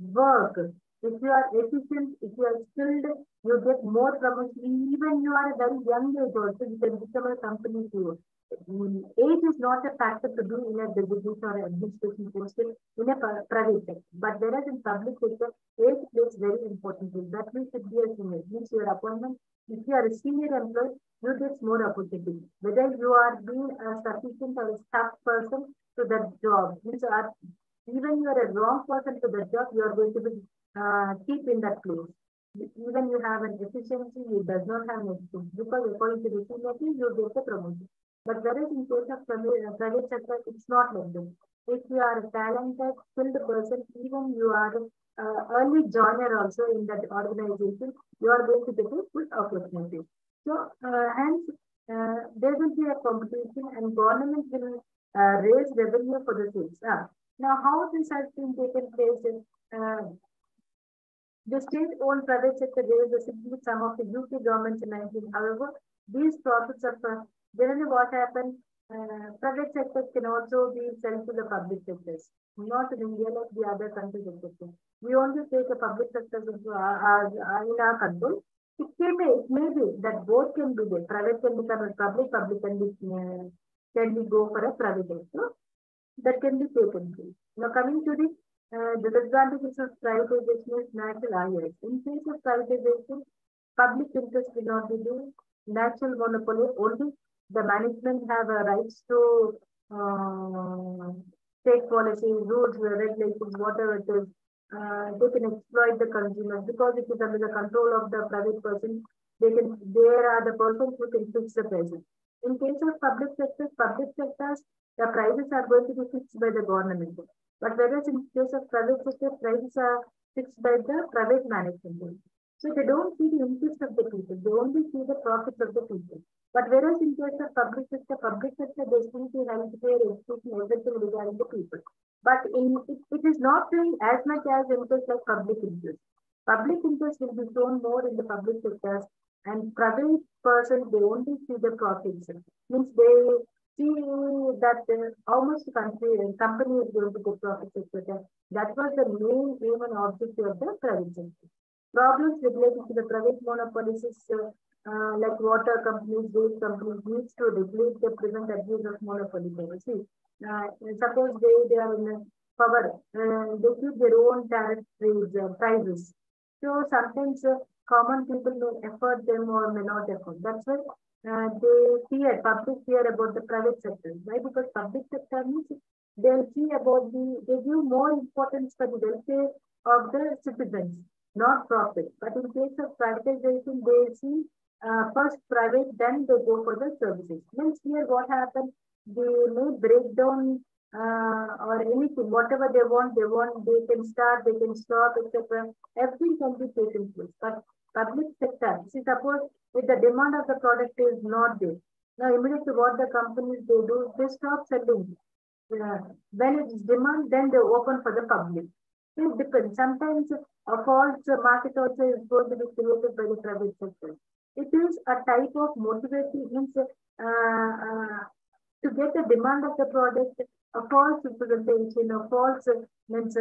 work. If you are efficient, if you are skilled, you get more promotion. Even you are a very young age also, you can become a company CEO. Age is not a factor to do in a business or administration post in a private sector. But whereas in public sector, age plays very important role. That means it be a senior. Means your appointment, if you are a senior employee, you get more opportunity. Whether you are being a sufficient or a staff person to that job, means even you are a wrong person to that job, you are going to be keep in that place. Even you have an efficiency, you does not have an efficiency, because according to the seniority, you get the promotion. But whereas in case of private sector, it's not like this. If you are a talented, skilled person, even you are early joiner also in that organization, you are going to get a good opportunity. So hence, there will be a competition, and government will raise revenue for the sales. Now, how this has been taken place is the state-owned private sector raised a significant sum of the UK government's in 19. However, these profits are generally what happened. Private sector can also be sent to the public sectors, not in India like the other countries, etc. We only take the public sector into in our control. It may be that both can be there. Private can become a public, public can be go for a private also. That can be taken place. Now coming to the disadvantages of privatization is natural IS. In case of privatization, public interest will not be there. Natural monopoly, only the management have a rights to take policies, rules, regulations, whatever it is. They can exploit the consumers, because it is under the control of the private person. There are the persons who can fix the prices. In case of public sectors, the prices are going to be fixed by the government. But whereas in case of private sector, prices are fixed by the private management. So they don't see the interest of the people. They only see the profits of the people. But whereas in case of public sector, they see the healthcare, education, everything regarding the people. But it is not doing as much as interest like public interest. Public interest will be shown more in the public sectors, and private person, they only see the profits. Means they see that how much company is going to get profits, etc. That was the main aim and objective of the private sector. Problems related to the private monopolies like water companies, waste companies needs to regulate to prevent abuse of monopoly. See, suppose they are in power, they keep their own tariff prices. So sometimes common people may afford them or may not afford. That's why public fear about the private sector. Why? Because public sector means they'll see about they give more importance for the welfare of the citizens, not profit. But in case of privatization, they see first private, then they go for the services. Means here what happens, they may break down or anything, whatever they want, they can start, they can stop, etc. Everything can be taken place. But public sector, see, suppose if the demand of the product is not there, now immediately what the companies they do, they stop selling. When it is demand, then they open for the public. It depends. Sometimes a false market also is going to be created by the private sector. It is a type of motivating means to get the demand of the product, a false representation, a false means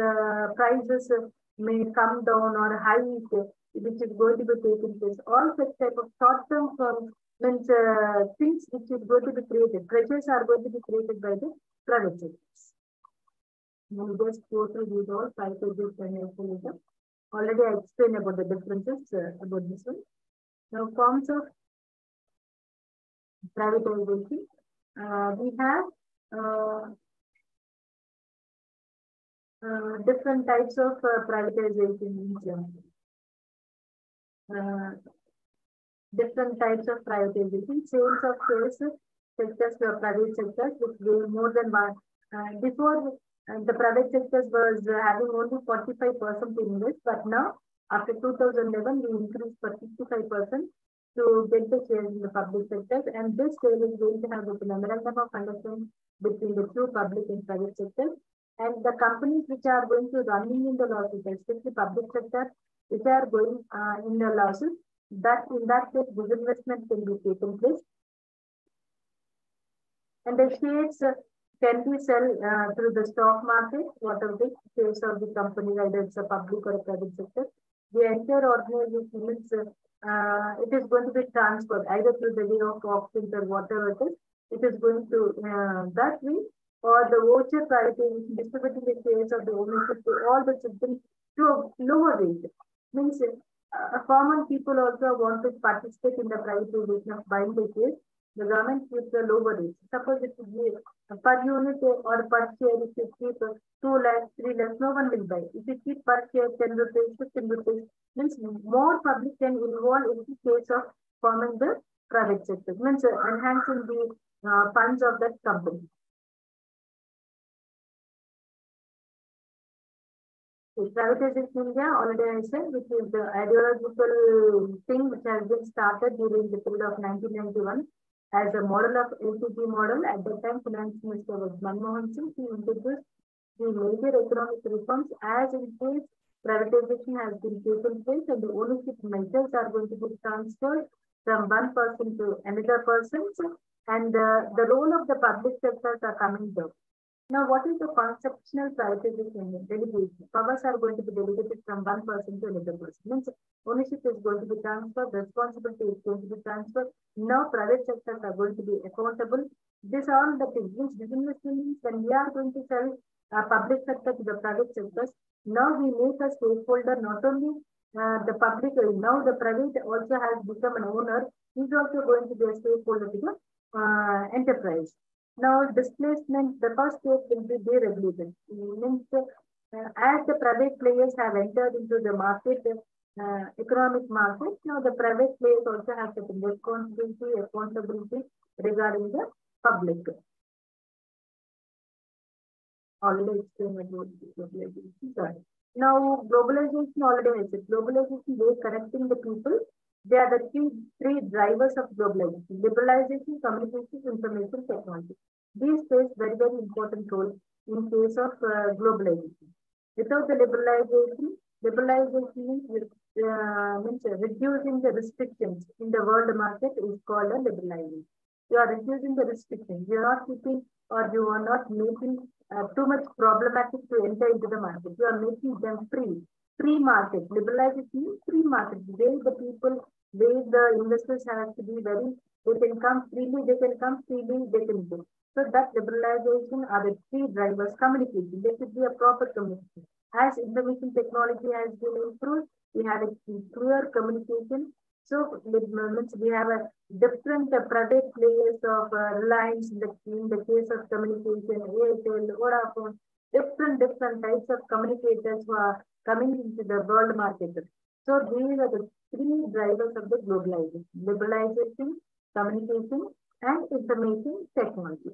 prices may come down or high, which is going to be taken place. All such type of short-term means things which is going to be created, pressures are going to be created by the private sectors. We'll just go through these all five pages later. Already I explained about the differences about this one. Now, forms of privatization. We have different types of privatization. Different types of privatization. Sales of services, sectors for private sectors, which were more than one. Before, the private sectors was having only 45% in this, but now, after 2011, we increased for 55% to get the shares in the public sectors, and this sale is going to have a memorandum of understanding between the two public and private sectors, and the companies which are going to running in the losses, especially public sector, which are going in the losses, that in that case, disinvestment can be taken place, and the shares can be sold through the stock market, whatever the shares of the company, either it's a public or a private sector. The entire organization means it is going to be transferred either through the way of options or whatever it is. It is going to that way, or the voucher privatization, distributing the shares of the ownership to all the citizens to a lower rate. Means common people also want to participate in the privatization of buying the shares. The government gives the lower rate. Suppose it would be per unit or per share, if you keep 2 lakhs, 3 lakhs, no one will buy. If you keep per share 10 rupees, 15 rupees, means more public can involve in the case of forming the private sector, means enhancing the funds of that company. Privatization in India, already I said, which is the ideological thing which has been started during the period of 1991 as a model of LTP model. At that time, Finance Minister was Manmohan Singh. He introduced the major economic reforms. As in case, privatization has been taken place and the ownership measures are going to be transferred from one person to another person, and the role of the public sectors are coming down. Now, what is the conceptual privatization? Delegation. Powers are going to be delegated from one person to another person. Means ownership is going to be transferred, responsibility is going to be transferred. Now, private sectors are going to be accountable. These are all the things. Means disinvestment means when we are going to sell public sector to the private sectors, now we make a stakeholder, not only the public, now the private also has become an owner. He's also going to be a stakeholder to the enterprise. Now, displacement, the first step will be deregulated. Means, as the private players have entered into the market, economic market, now the private players also have certain responsibility, accountability regarding the public. Already explained about globalization. Sorry. Now, globalization already I said. Globalization, they are connecting the people. They are the three drivers of globalization: liberalization, communication, information technology. These play very, very important role in case of globalization. Without the liberalization means reducing the restrictions in the world market is called a liberalization. You are reducing the restrictions. You are not keeping or you are not making too much problematic to enter into the market. You are making them free. Free market. Liberalization means free market. Where the people, where the investors have to be very, they can come freely, they can go. So that liberalization are the three drivers. Communication. There should be a proper communication. As information technology has been improved, we have a clear communication. So we have a different private players of Reliance in the case of communication, Airtel, Vodafone, different types of communicators who are coming into the world market. So these are the three drivers of the globalization: liberalization, communication, and information technology.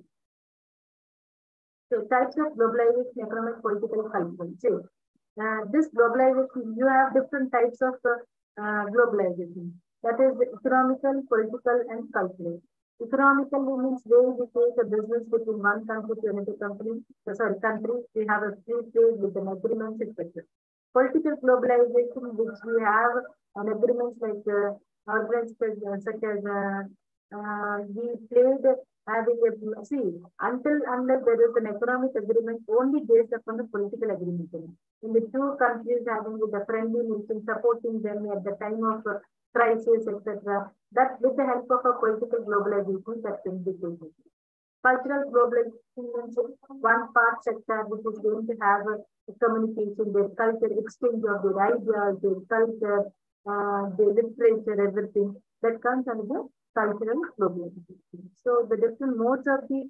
So types of globalization, economic, political, cultural. So this globalization, you have different types of globalization. That is economical, political, and cultural. Economical means where we take a business between one country to another country. We have a free trade with an agreement, etc. Political globalization, which we have an agreements like organizations such as we trade having a see until unless there is an economic agreement only based upon the political agreement. In the two countries having with the friendly nation supporting them at the time of crisis, etc. That with the help of a political globalization that can be taken. Cultural globalization means one part sector which is going to have a communication, their culture, exchange of their ideas, their culture, their literature, everything that comes under the cultural globalization. So the different modes of the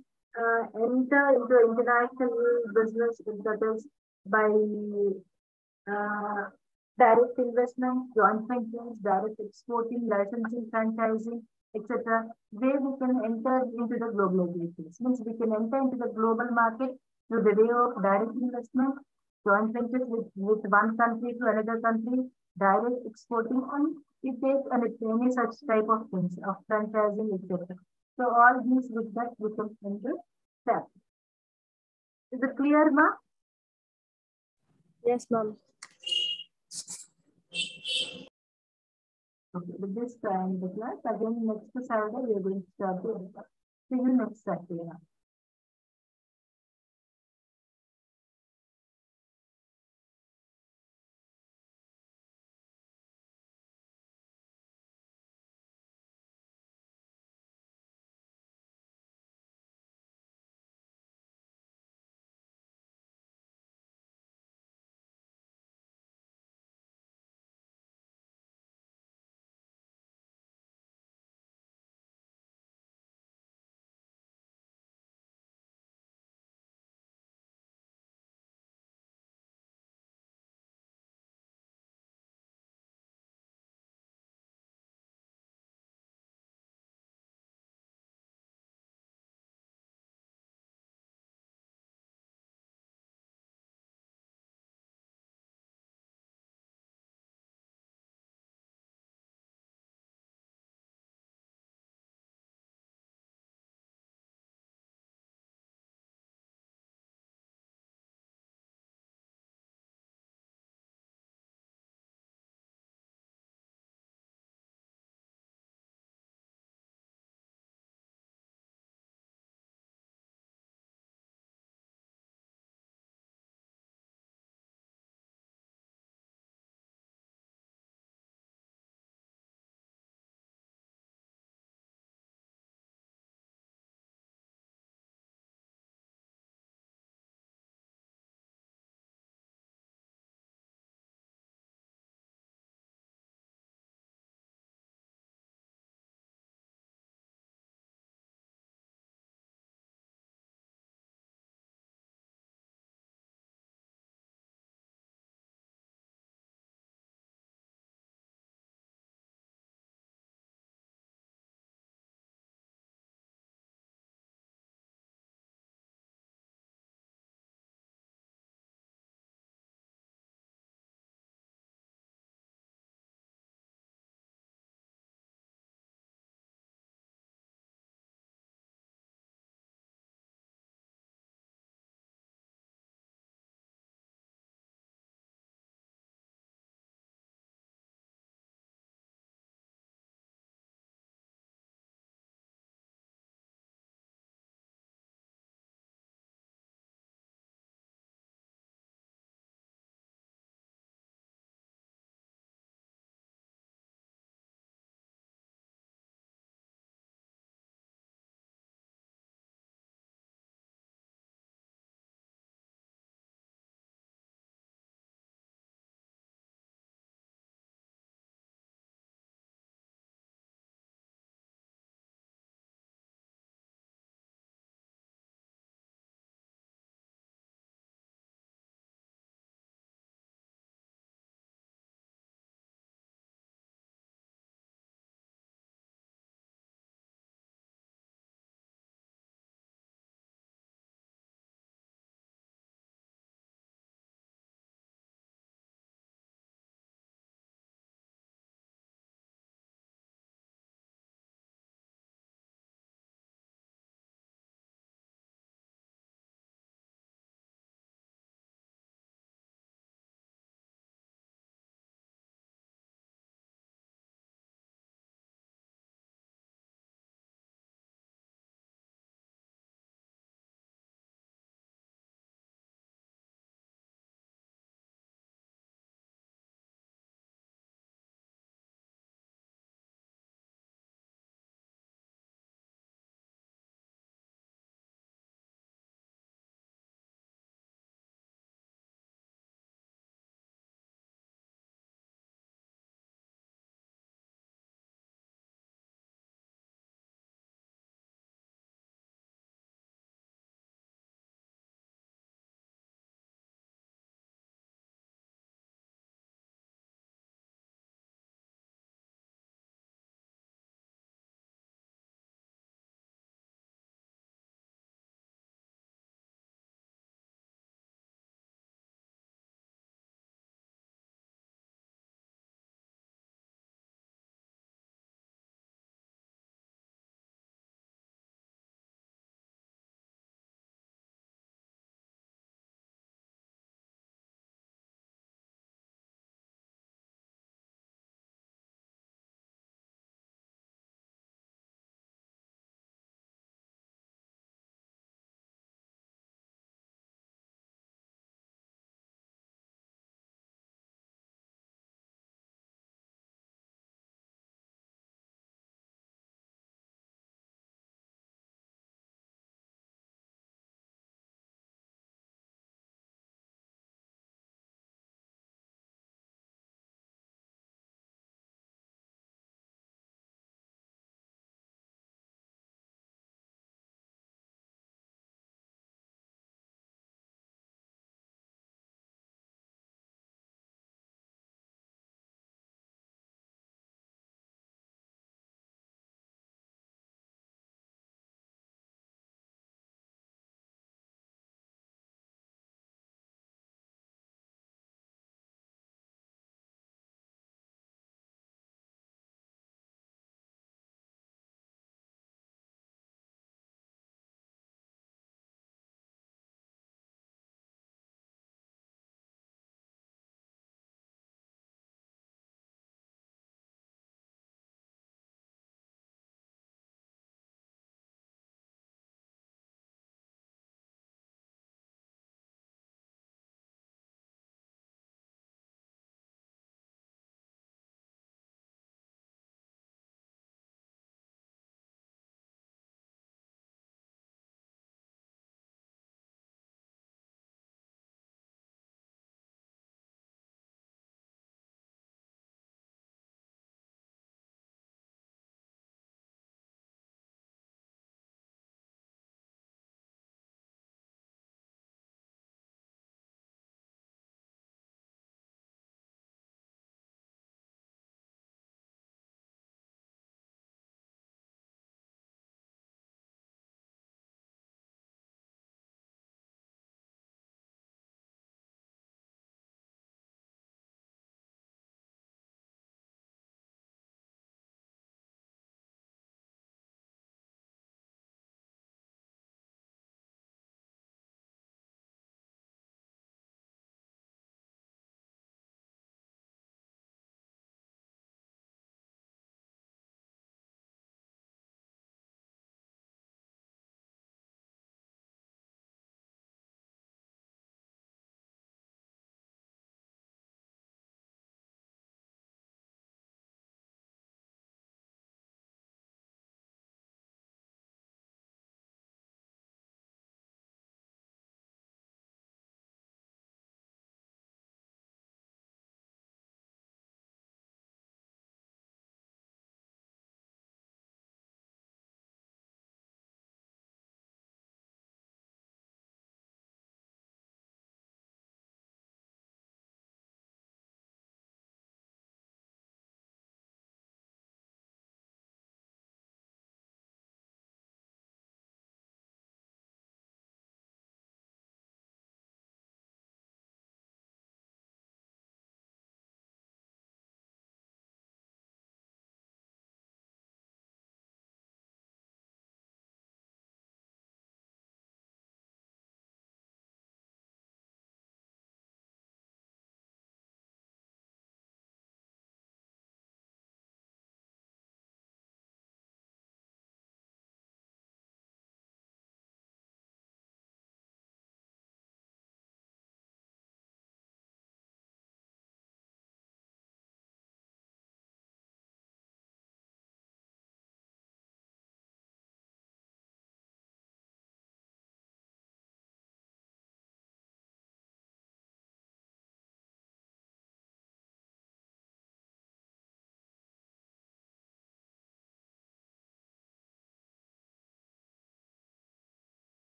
enter into international business that is by uh, direct investment, joint ventures, direct exporting, licensing, franchising, etc. Where we can enter into the globalization. Means we can enter into the global market through the way of direct investment, joint ventures with one country to another country, direct exporting, and we take any such type of things of franchising, etc. So all these with that we can enter that. Is it clear, ma? Yes, ma'am. Okay, with this time the class again next Saturday we are going to start the see you next Saturday.